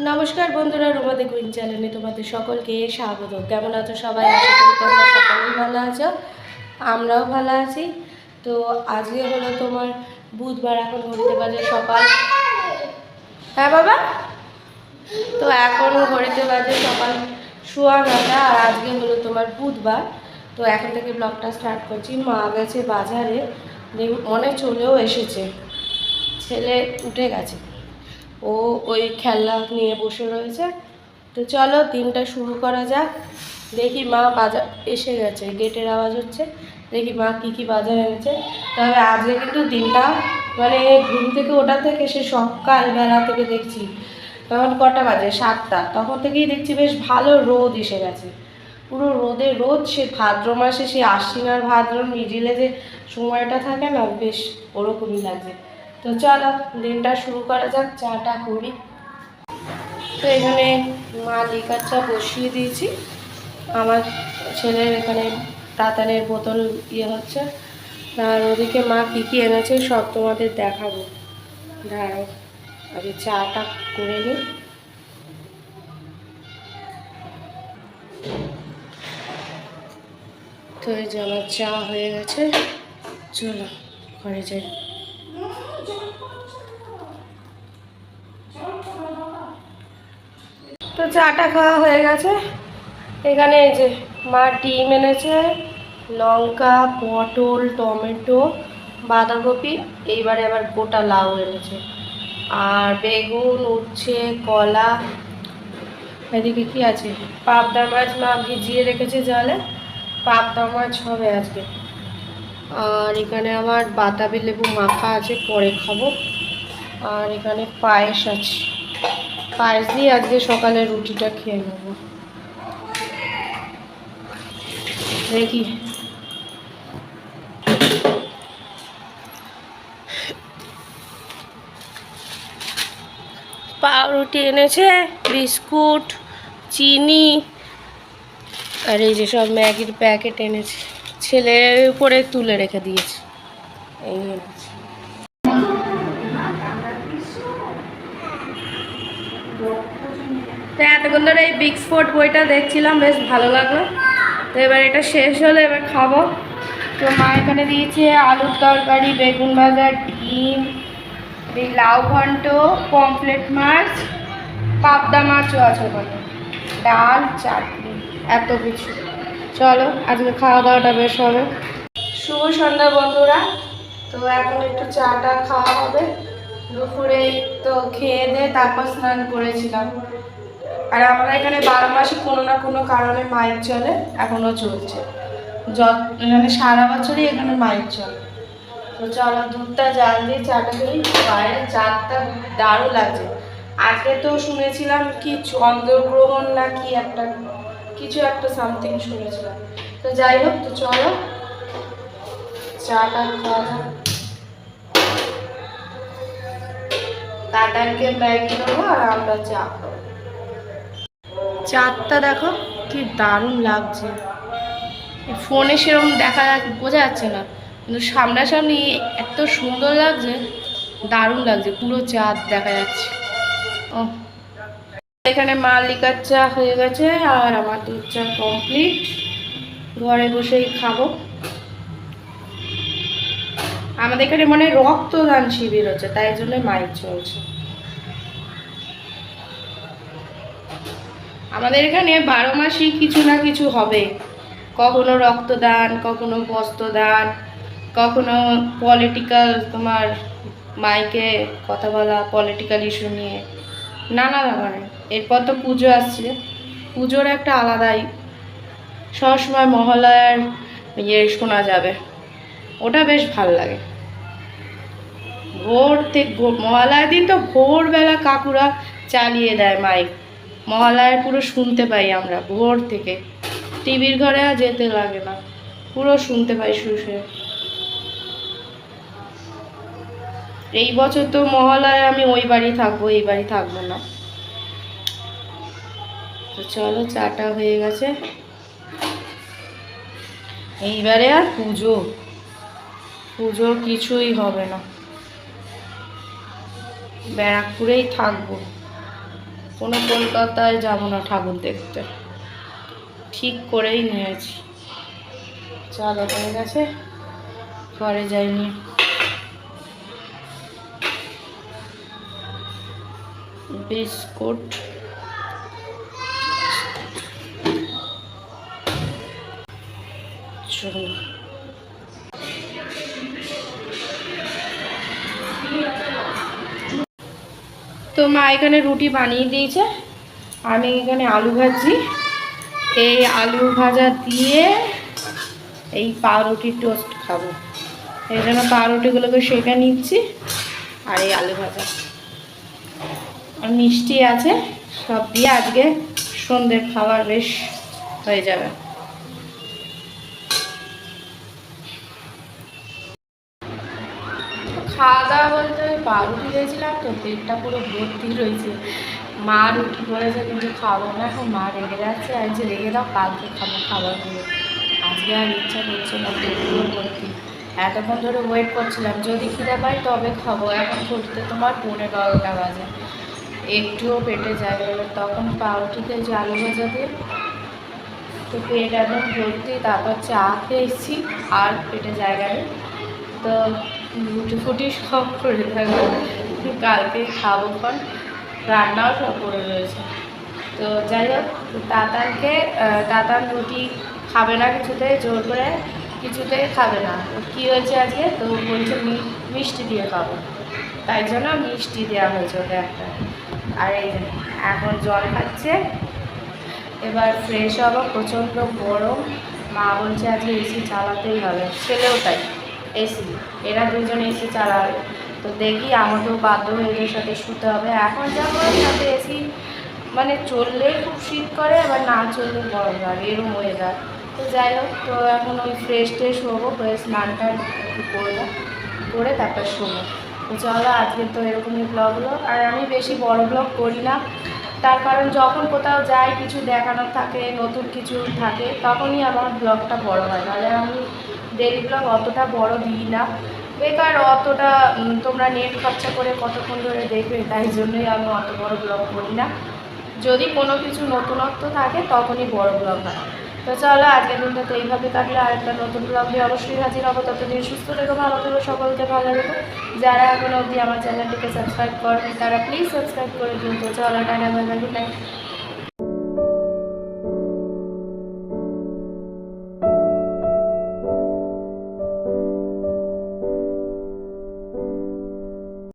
নমস্কার বন্ধুরা, রুমাদি কুইন চ্যানেলে তোমাদের সকলকে স্বাগত। কেমন আছো সবাই? আশা করি তোমরা সকলেই ভালো আছো, আমরাও ভালো আছি। তো আজকে হলো তোমার বুধবার, এখন ঘড়িতে বাজে সকাল, হ্যাঁ বাবা, তো এখন ঘড়িতে বাজে সকাল 9:15, আর আজকে হলো তোমার বুধবার। তো এখন থেকে ব্লগটা স্টার্ট করছি। মা গেছে বাজারে, মনে চলেও এসেছে, ছেলে উঠে গেছে, ও ওই খেলনা নিয়ে বসে রয়েছে। তো চলো দিনটা শুরু করা যাক। দেখি মা বাজার এসে গেছে, গেটের আওয়াজ হচ্ছে, দেখি মা কী কী বাজার এনেছে। তবে আজকে কিন্তু দিনটা মানে ঘুম থেকে ওঠা থেকে সে সকালবেলা থেকে দেখছি, তখন কটা বাজে 7টা, তখন থেকেই দেখছি বেশ ভালো রোদ এসে গেছে, পুরো রোদে রোদ। সে ভাদ্র মাসে, সে আশ্বিন আর ভাদ্র মিডিলে যে সময়টা থাকে না, বেশ ওরকমই লাগছে। তো চলো দিনটা শুরু করা যাক, চাটা করি। তো এখানে মা লিকার চা বসিয়ে দিয়েছি, আমার ছেলের এখানে তাতানের বোতল হচ্ছে, আর ওদিকে মা কী কী এনেছে সব তোমাদের দেখাবো। দাঁড়াও আগে চাটা করে নিই। তো এই যে আমার চা হয়ে গেছে, চলো ঘরে যাই। তো চাটা খাওয়া হয়ে গেছে। এখানে এই যে মা ডিম এনেছে, লঙ্কা, পটল, টমেটো, বাঁধাকপি, এইবারে আবার গোটা লাউ এনেছে, আর বেগুন, উচ্ছে, কলা, এদিকে কি আছে, পাবদা মাছ মা ভিজিয়ে রেখেছে জলে, পাবদা মাছ হবে আজকে। আর এখানে আমার বাতাবি লেবু মাখা আছে, পরে খাবো। আর এখানে পায়েস আছে, পায়েস দিয়ে আজকে সকালে রুটিটা খেয়ে নেবো। দেখি পাউরুটি এনেছে, বিস্কুট, চিনি, আর এই যে সব ম্যাগির প্যাকেট এনেছে, ছেলের উপরে তুলে রেখে দিয়েছে। এই এনেছে। তো এতক্ষণ ধরে এই বিগ স্পোর্ট বইটা দেখছিলাম, বেশ ভালো লাগলো। তো এবার এটা শেষ হলো, এবার খাবো। তো মা এখানে দিয়েছে আলুর তরকারি, বেগুন ভাজা, ডিম, এই লাউ ঘন্ট, পমফ্লেট মাছ, পাবদা মাছও আছে ওখানে, ডাল, চাটনি, এত কিছু। চলো আজকে খাওয়া দাওয়াটা বেশ হবে। শুভ সন্ধ্যা বন্ধুরা। তো এখন একটু চাটা খাওয়া হবে। দুপুরে তো খেয়ে দিয়ে তারপর স্নান করেছিলাম। আর আমরা এখানে 12 মাসে কোনো না কোনো কারণে মাইক চলে, এখনও চলছে, মানে সারা বছরই এখানে মাইক চলে। তো চলো দুধটা জাল দিয়ে চাটা করি। বাইরে চাটা দারুণ লাগছে। আজকে তো শুনেছিলাম কি চন্দ্রগ্রহণ না কি একটা, কিছু একটা সামথিং শুনেছিলাম। তো যাই হোক, তো চলো চাটা খাওয়া যাক। তাতানকে ম্যাগি দেবো আর আমরা চা খাবো। চাটা দেখো কি দারুণ লাগছে, ফোনে সেরকম দেখা বোঝা যাচ্ছে না, কিন্তু সামনাসামনি এত সুন্দর লাগছে, দারুণ লাগছে, পুরো চাঁদ দেখা যাচ্ছে। ও এখানে মা লিকার চা হয়ে গেছে, আর আমার দুধ চা কমপ্লিট। ঘরে বসেই খাবো। আমাদের এখানে মানে রক্তদান শিবির হচ্ছে, তাই জন্য মাইক চলছে। আমাদের এখানে 12 মাসই কিছু না কিছু হবে, কখনো রক্তদান, কখনো বস্ত্রদান, কখনো পলিটিক্যাল, তোমার মাইকে কথা বলা পলিটিক্যাল ইস্যু নিয়ে, নানা ধরনের। এরপর তো পুজো আসছে, পুজোর একটা আলাদাই সবসময় মহালয়ার শোনা যাবে, ওটা বেশ ভাল লাগে। ভোর থেকে মহালয়ার দিন তো ভোরবেলা কাকুরা চালিয়ে দেয় মাইক, মহালয়ার পুরো শুনতে পাই আমরা ভোর থেকে, টিভির ঘরে আর যেতে লাগে না, পুরো শুনতে পাই শুয়ে। এই বছর তো মহালয়া আমি ওই বাড়ি থাকবো, এই বাড়ি থাকবো না। তো চলো চাটা হয়ে গেছে, এইবারে আর পুজো কিছুই হবে না, ব্যারাকপুরেই থাকবো। কোনো কলকাতায় যাব না ঠাকুর দেখতে, ঠিক করেই নিয়েছি। চলো হয়ে গেছে, ঘরে যাইনি। বিস্কুট চলো, তো মা এখানে রুটি বানিয়ে দিয়েছে, আমি এখানে আলু ভাজি, এই আলু ভাজা দিয়ে এই পাউরুটি টোস্ট খাবো, এই জন্য পাউরুটিগুলোকে সেঁকে নিচ্ছি। আর এই আলু ভাজা আর মিষ্টি আছে, সব দিয়ে আজকে সন্ধ্যের খাবার বেশ হয়ে যাবে। খাওয়া দাওয়া বলতে ওই পাউরুটি দিয়েছিলাম তো, পেটটা পুরো ভর্তি রয়েছে। মা রুটি করেছে কিন্তু খাবো না, এখন মা রেগে যাচ্ছে, আর যে রেগে দাও, কালকে খাবো খাবারগুলো, আজকে আর ইচ্ছা করছে না, পেট পুরো ভর্তি। এতক্ষণ ধরে ওয়েট করছিলাম, যদি খিদে পাই তবে খাবো। এখন ঘুরতে তোমার 11:30 বাজে, একটুও পেটে যায় বলে, তখন পাউরুটিতে যে আলু ভাজা দিয়ে তো পেট একদম ভর্তি। তারপর চা খেয়েছি, আর পেটে জায়গা নেই, তো রুটি ফুটি সব করে থাকবো, কালকে খাবো, কারণ রান্নাও সব করে রয়েছে। তো যাই হোক, তাতান রুটি খাবে না, কিছুতেই জোর করে কিছুতেই খাবে না। কী হয়েছে আজকে, তো বলছে মিষ্টি দিয়ে খাবো, তাই জন্য মিষ্টি দেওয়া হয়েছে ওকে একটা। আর এই এখন জল খাচ্ছে, এবার ফ্রেশ হবো, প্রচণ্ড গরম। মা বলছে আজকে এসি চালাতেই হবে, ছেলেও তাই এসি, এরা দুজন এসি চালাবে। তো দেখি আমাকেও বাধ্য হয়ে এদের সাথে শুতে হবে। এখন যেমন সাথে এসি মানে চললেই খুব শীত করে, আবার না চললে গরম লাগে, এরম ওয়েদার। তো যাই হোক, তো এখন ওই ফ্রেশ ট্রেশ হবো, হয়ে স্নানটা একটু করবো, করে তারপর শোবো। তো চলো, আজকে তো এরকমই ব্লগ হলো। আর আমি বেশি বড় ব্লগ করি না, তার কারণ যখন কোথাও যাই, কিছু দেখানোর থাকে, নতুন কিছু থাকে, তখনই আমার ব্লগটা বড় হয়, নাহলে আমি ডেলি ব্লগ অতটা বড় দিই না। বেকার অতটা তোমরা নেট খরচা করে কতক্ষণ ধরে দেখবে, তাই জন্যই আমি অত বড় ব্লগ করি না। যদি কোনো কিছু নতুনত্ব থাকে তখনই বড় ব্লগ হয়। তো চলো, আজকের দিনটা তো এইভাবে কাটলে, আর একটা নতুন ব্লগ দিয়ে অবশ্যই হাজির হবো। ততদিন সুস্থ থেকো, ভালো থেকো, সকলকে ভালো রেখো। যারা এখনো অবধি আমার চ্যানেলটিকে সাবস্ক্রাইব করেন, তারা প্লিজ সাবস্ক্রাইব করে দিন। তো চলো, tata, bye bye, good night.